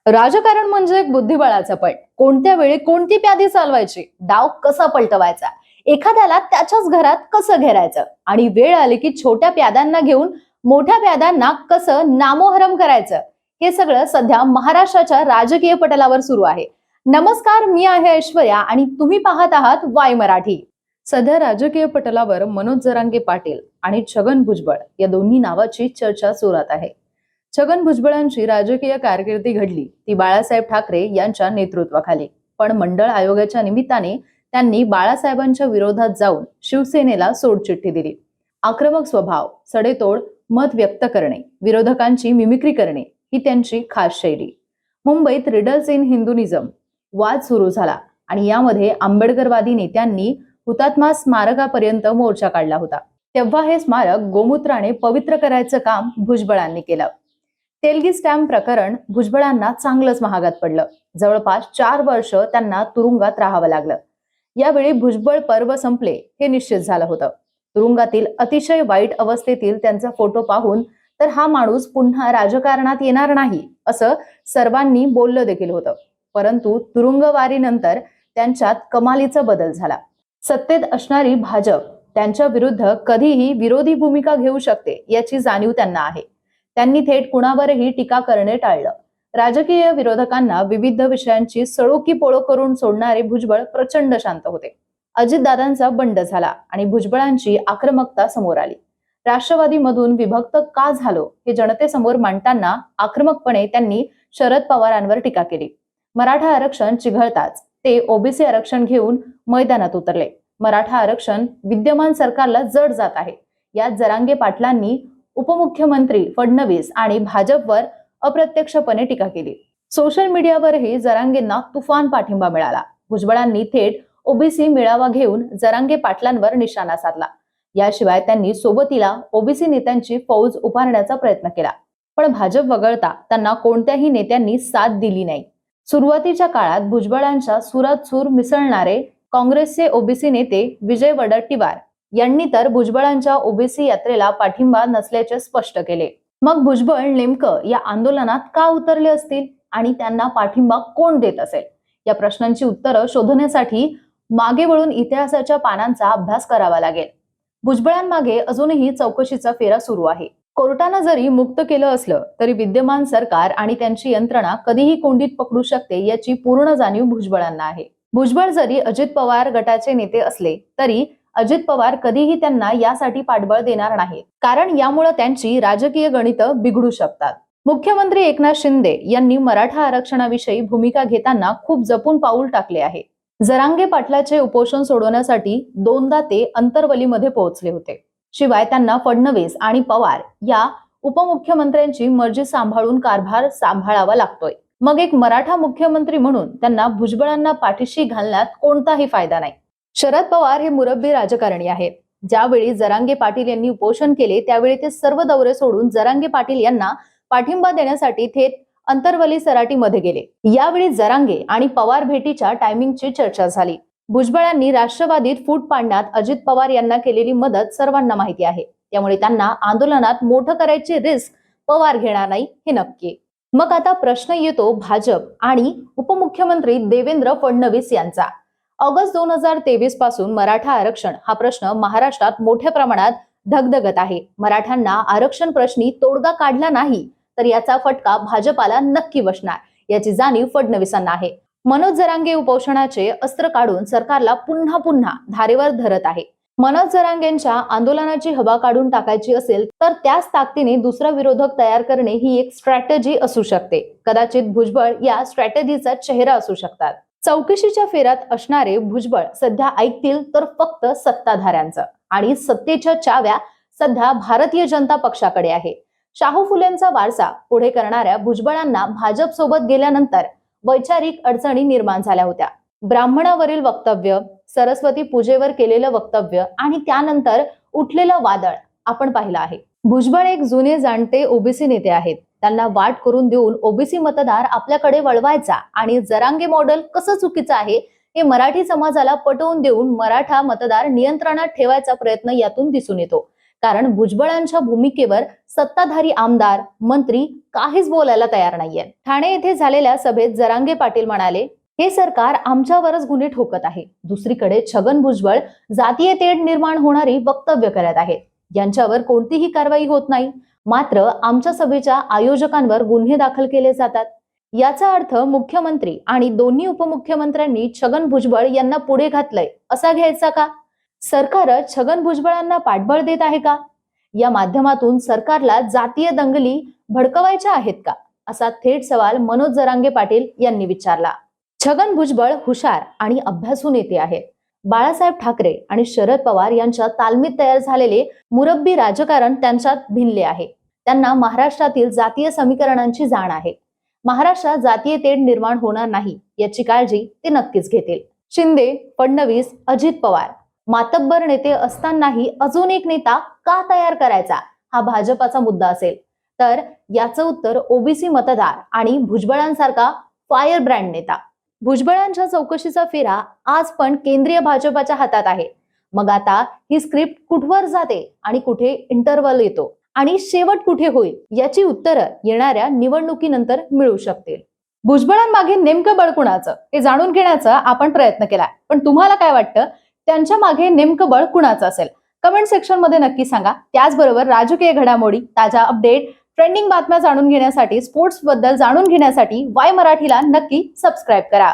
राजकारण म्हणजे एक बुद्धिबळाचा पट. कोणत्या वेळी कोणती प्यादी चालवायची, डाव कसा पलटवायचा, एखाद्याला त्याच्याच घरात कसं घेरायचं आणि वेळ आली की छोट्या प्याद्यांना घेऊन मोठ्या प्याद्यांना कसं नामोहरम करायचं, हे सगळं सध्या महाराष्ट्राच्या राजकीय पटलावर सुरू आहे. नमस्कार, मी आहे ऐश्वर्या आणि तुम्ही पाहत आहात वाय मराठी. सध्या राजकीय पटलावर मनोज जरांगे पाटील आणि छगन भुजबळ या दोन्ही नावाची चर्चा जोरात आहे. छगन भुजबळांची राजकीय कारकिर्दी घडली ती बाळासाहेब ठाकरे यांच्या नेतृत्वाखाली, पण मंडळ आयोगाच्या निमित्ताने त्यांनी बाळासाहेबांच्या विरोधात जाऊन शिवसेनेला सोडचिठ्ठी दिली. आक्रमक स्वभाव, सडेतोड मत व्यक्त करणे, विरोधकांची मिमिक्री करणे ही त्यांची खास शैली. मुंबईत रिडल्स इन हिंदुनिझम वाद सुरू झाला आणि यामध्ये आंबेडकरवादी नेत्यांनी हुतात्मा स्मारकापर्यंत मोर्चा काढला होता. तेव्हा हे स्मारक गोमूत्राने पवित्र करायचं काम भुजबळांनी केलं. तेलगी स्टॅम्प प्रकरण भुजबळांना चांगलंच महागात पडलं. जवळपास 4 वर्ष त्यांना तुरुंगात राहावं लागलं. यावेळी भुजबळ पर्व संपले हे निश्चित झालं होतं. तुरुंगातील अतिशय वाईट अवस्थेतील त्यांचा फोटो पाहून तर हा माणूस पुन्हा राजकारणात येणार नाही असं सर्वांनी बोललं देखील होतं. परंतु तुरुंगवारीनंतर त्यांच्यात कमालीचा बदल झाला. सत्तेत असणारी भाजप त्यांच्या विरुद्ध कधीही विरोधी भूमिका घेऊ शकते याची जाणीव त्यांना आहे. त्यांनी थेट कुणावरही टीका करणे टाळलं. राजकीय विरोधकांना विविध विषयांची सळोकी पोळो करून सोडणारे भुजबळ प्रचंड शांत होते. अजितदादांचा बंड झाला आणि भुजबळांची आक्रमकता समोर आली. राष्ट्रवादीमधून विभक्त का झालो हे जनतेसमोर मांडताना आक्रमकपणे त्यांनी शरद पवारांवर टीका केली. मराठा आरक्षण चिघळताच ते ओबीसी आरक्षण घेऊन मैदानात उतरले. मराठा आरक्षण विद्यमान सरकारला जड जात आहे. यात जरांगे पाटलांनी उपमुख्यमंत्री फडणवीस आणि भाजपवर अप्रत्यक्षपणे टीका केली. सोशल मीडियावरही जरांगेंना तुफान पाठिंबा मिळाला. भुजबळांनी थेट ओबीसी मेळावा घेऊन जरांगे पाटलांवर निशाणा साधला. याशिवाय त्यांनी सोबतीला ओबीसी नेत्यांची फौज उभारण्याचा प्रयत्न केला. पण भाजप वगळता त्यांना कोणत्याही नेत्यांनी साथ दिली नाही. सुरुवातीच्या काळात भुजबळांच्या सुरात सूर मिसळणारे काँग्रेसचे ओबीसी नेते विजय वडेट्टीवार यांनी तर भुजबळांच्या ओबीसी यात्रेला पाठिंबा नसल्याचे स्पष्ट केले. मग भुजबळ नेमकं या आंदोलनात का उतरले असतील आणि त्यांना पाठिंबा कोण देत असेल, या प्रश्नांची उत्तरं शोधण्यासाठी मागे वळून इतिहासाच्या पानांचा अभ्यास करावा लागेल. भुजबळांमागे अजूनही चौकशीचा फेरा सुरू आहे. कोर्टानं जरी मुक्त केलं असलं तरी विद्यमान सरकार आणि त्यांची यंत्रणा कधीही कोंडीत पकडू शकते याची पूर्ण जाणीव भुजबळांना आहे. भुजबळ जरी अजित पवार गटाचे नेते असले तरी अजित पवार कधीही त्यांना यासाठी पाठबळ देणार नाहीत, कारण यामुळे त्यांची राजकीय गणितं बिघडू शकतात. मुख्यमंत्री एकनाथ शिंदे यांनी मराठा आरक्षणाविषयी भूमिका घेताना खूप जपून पाऊल टाकले आहे. जरांगे पाटलाचे उपोषण सोडवण्यासाठी 2दा ते अंतरवलीमध्ये पोहोचले होते. शिवाय त्यांना फडणवीस आणि पवार या उपमुख्यमंत्र्यांची मर्जी सांभाळून कारभार सांभाळावा लागतोय. मग एक मराठा मुख्यमंत्री म्हणून त्यांना भुजबळांना पाठीशी घालण्यात कोणताही फायदा नाही. शरद पवार हे मुरब्बी राजकारणी आहेत. ज्यावेळी जरांगे पाटील यांनी उपोषण केले त्यावेळी ते सर्व दौरे सोडून जरांगे पाटील यांना पाठिंबा देण्यासाठी थेट अंतरवली सराटीमध्ये गेले. यावेळी जरांगे आणि पवार भेटीच्या टायमिंगची चर्चा झाली. भुजबळांनी राष्ट्रवादीत फूट पाडण्यात अजित पवार यांना केलेली मदत सर्वांना माहिती आहे. त्यामुळे त्यांना आंदोलनात मोठं करायची रिस्क पवार घेणार नाही हे नक्की. मग आता प्रश्न येतो भाजप आणि उपमुख्यमंत्री देवेंद्र फडणवीस यांचा. ऑगस्ट 2023 पासून मराठा आरक्षण हा प्रश्न महाराष्ट्रात मोठ्या प्रमाणात धगधगत आहे. मराठ्यांना आरक्षण प्रश्नी तोडगा काढला नाही तर याचा फटका भाजपाला नक्की बसणार याची जाणीव फडणवीसांना आहे. मनोज जरांगे उपोषणाचे अस्त्र काढून सरकारला पुन्हा पुन्हा धारेवर धरत आहे. मनोज जरांगेंच्या आंदोलनाची हवा काढून टाकायची असेल तर त्याच ताकदीने दुसरा विरोधक तयार करणे ही एक स्ट्रॅटेजी असू शकते. कदाचित भुजबळ या स्ट्रॅटेजीचा चेहरा असू शकतात. चौकशीच्या फेऱ्यात असणारे भुजबळ सध्या ऐकतील तर फक्त सत्ताधाऱ्यांचं, आणि सत्तेच्या चाव्या सध्या भारतीय जनता पक्षाकडे आहे. शाहू फुलेंचा वारसा पुढे करणाऱ्या भुजबळांना भाजप सोबत गेल्यानंतर वैचारिक अडचणी निर्माण झाल्या होत्या. ब्राह्मणावरील वक्तव्य, सरस्वती पूजेवर केलेलं वक्तव्य आणि त्यानंतर उठलेलं वादळ आपण पाहिलं आहे. भुजबळ एक जुने जाणते ओबीसी नेते आहेत. त्यांना वाट करून देऊन ओबीसी मतदार आपल्याकडे वळवायचा आणि जरांगे मॉडेल कसं चुकीचं आहे हे मराठी समाजाला पटवून देऊन मराठा मतदार नियंत्रणात ठेवायचा प्रयत्न यातून दिसून येतो. कारण भुजबळांच्या भूमिकेवर सत्ताधारी आमदार मंत्री काहीच बोलायला तयार नाहीये. ठाणे येथे झालेल्या सभेत जरांगे पाटील म्हणाले, हे सरकार आमच्यावरच गुन्हे ठोकत आहे. दुसरीकडे छगन भुजबळ जातीय तेढ निर्माण होणारी वक्तव्य करत आहेत. यांच्यावर कोणतीही कारवाई होत नाही, मात्र आमच्या सभेच्या आयोजकांवर गुन्हे दाखल केले जातात. याचा अर्थ मुख्यमंत्री आणि दोन्ही उपमुख्यमंत्र्यांनी छगन भुजबळ यांना पुढे घातलंय असा घ्यायचा का? सरकार छगन भुजबळांना पाठबळ देत आहे का? या माध्यमातून सरकारला जातीय दंगली भडकवायच्या आहेत का, असा थेट सवाल मनोज जरांगे पाटील यांनी विचारला. छगन भुजबळ हुशार आणि अभ्यासू नेते आहेत. बाळासाहेब ठाकरे आणि शरद पवार यांच्या तालमीत तयार झालेले मुरब्बी राजकारण त्यांच्यात भिनले आहे. त्यांना महाराष्ट्रातील जातीय समीकरणांची जाण आहे. महाराष्ट्रात जातीय तेढ निर्माण होणार नाही याची काळजी ते नक्कीच घेतील. शिंदे, फडणवीस, अजित पवार मातब्बर नेते असतानाही अजून एक नेता का तयार करायचा, हा भाजपाचा मुद्दा असेल तर याचं उत्तर ओबीसी मतदार आणि भुजबळांसारखा फायर ब्रँड नेता. भुजबळांच्या चौकशीचा फेरा आज पण केंद्रीय भाजपाच्या हातात आहे. मग आता ही स्क्रिप्ट कुठवर जाते आणि कुठे इंटरव्हल येतो आणि शेवट कुठे होईल याची उत्तरं येणाऱ्या निवडणुकीनंतर मिळू शकतील. भुजबळांमागे नेमकं बळ कुणाचं हे जाणून घेण्याचा आपण प्रयत्न केला, पण तुम्हाला काय वाटतं, त्यांच्या मागे नेमकं बळ कुणाचं असेल? कमेंट सेक्शन मध्ये नक्की सांगा. त्याचबरोबर राजकीय घडामोडी, ताज्या अपडेट, ट्रेंडिंग बातम्या जाणून घेण्यासाठी, स्पोर्ट्स बद्दल जाणून घेण्यासाठी वाय मराठीला नक्की सबस्क्राईब करा.